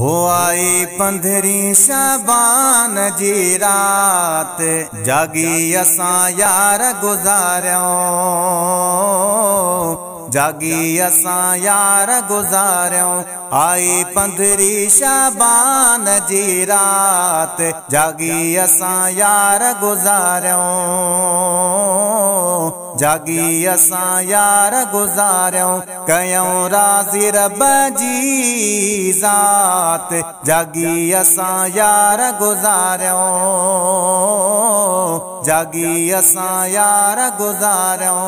हो आई 15 शाबान जी रात, जागी असां यार गुज़ारियो, जागी असां यार गुज़ारियो। आई 15 शाबान जी रात, जागी असां यार गुज़ारियो, जागी असां यार गुज़ारियो। कयूं राज़ी रब जी ज़ात, जागी असां यार गुज़ारियो, जागी असां यार गुज़ारियो।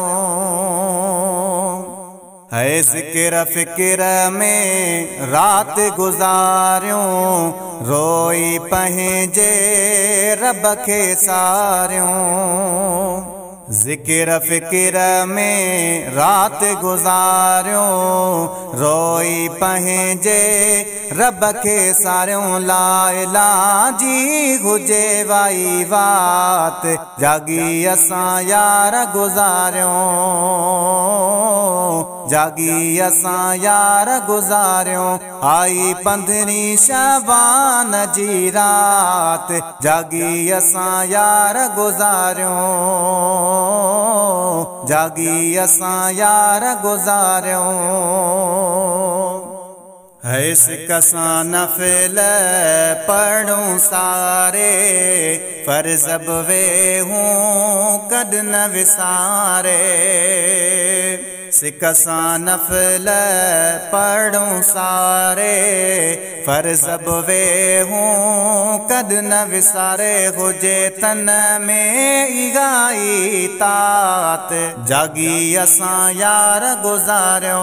है ज़िक्र फ़िक्र में रात गुज़ारियूं, रोई पंहिंजे रब खे सारियूं। ज़िक्र फ़िक्र में रात गुज़ारियूं, रोई पंहिंजे रब खे सारियूं। ला इलाहा जी हुजे वाई वात, जागी असां यार गुज़ारियो, जागी असां यार गुज़ारियो। आई 15 शाबान जी रात, जागी असां यार गुज़ारियो, जागी असां यार गुज़ारियो। है सिक सां नफ़िल पढ़ूं सारे, फ़र्ज़ बि वेहूं कद न विसारे। सिक सां नफ़िल पढ़ूं सारे, फ़र्ज़ बि वेहूं कद न विसारे। हुजे तन में इगाई तात, जागी असां यार गुज़ारियो,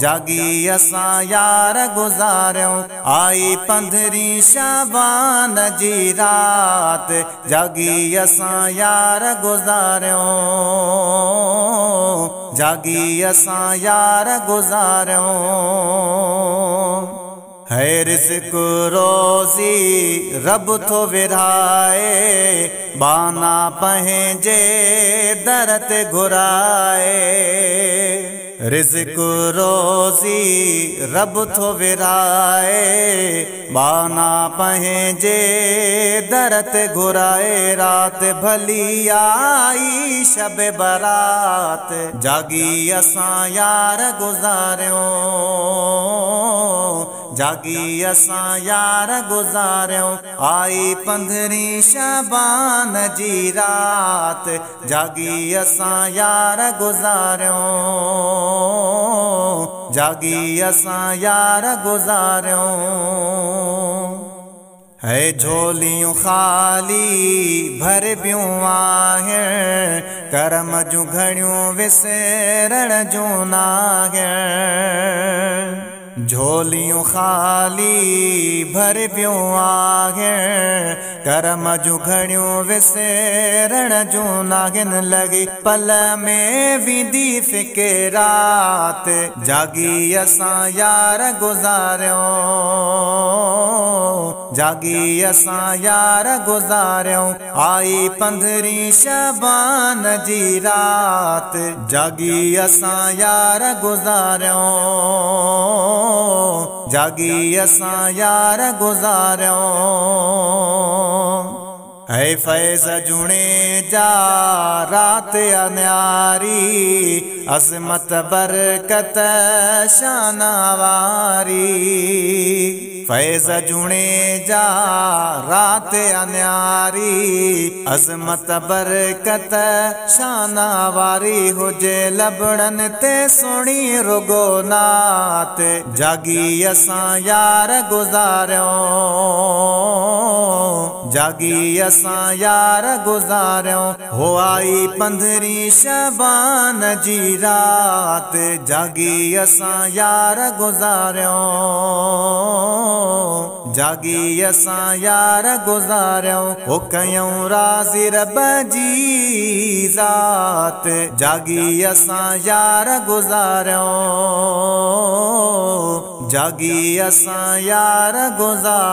जागी असां यार गुज़ारियो। आई 15 शाबान जी रात, जागी असां यार गुज़ारियो, जागी असां यार गुज़ारियो। है रिज़्क़ रोज़ी रब थो विरहाए, बाना पंहिंजे दर ते घुराए। रिज़्क़ रोज़ी रब थो विरहाए, बाना पंहिंजे दर ते घुराए। रात भली आई शब बरात, जागी असां यार गुज़ारियो, जागी असां यार गुज़ारियो। आई 15 शाबान जी रात, जागी असां यार गुज़ारियो, जागी असां यार गुज़ारियो। है झोलियूं ख़ाली भरबियूं आहिनि, करम जूं घड़ियूं विसरण जूं नाहिनि। झोलियूं ख़ाली भरबियूं आहिनि, करम जूं घड़ियूं विसरण जूं नाहिनि। लॻी पल में वेंदी फ़िकिरात, जागी असां यार गुज़ारियो, जागी असां यार गुज़ारियो। आई 15 शाबान जी रात, जागी असां यार गुज़ारियो, जागी असां यार गुज़ारियो। है फैज़ जुणे जा रात अन्यारी, अज़मत बरकत शान वारी। फैज़ जुणे जा रात अन्यारी, अज़मत बरकत शान वारी। हुजे लबड़न ते सुणी रुगो नात, जागी असां यार गुज़ारियो, जागी असां यार गुज़ारियो। हो आई 15 शाबान जी रात, जागी असां यार गुज़ारियो, जागी असां यार गुज़ारियो। हो कयूं राज़ी रब जी ज़ात, जागी असां यार गुज़ारियो, जागी असां यार गुज़ारियो।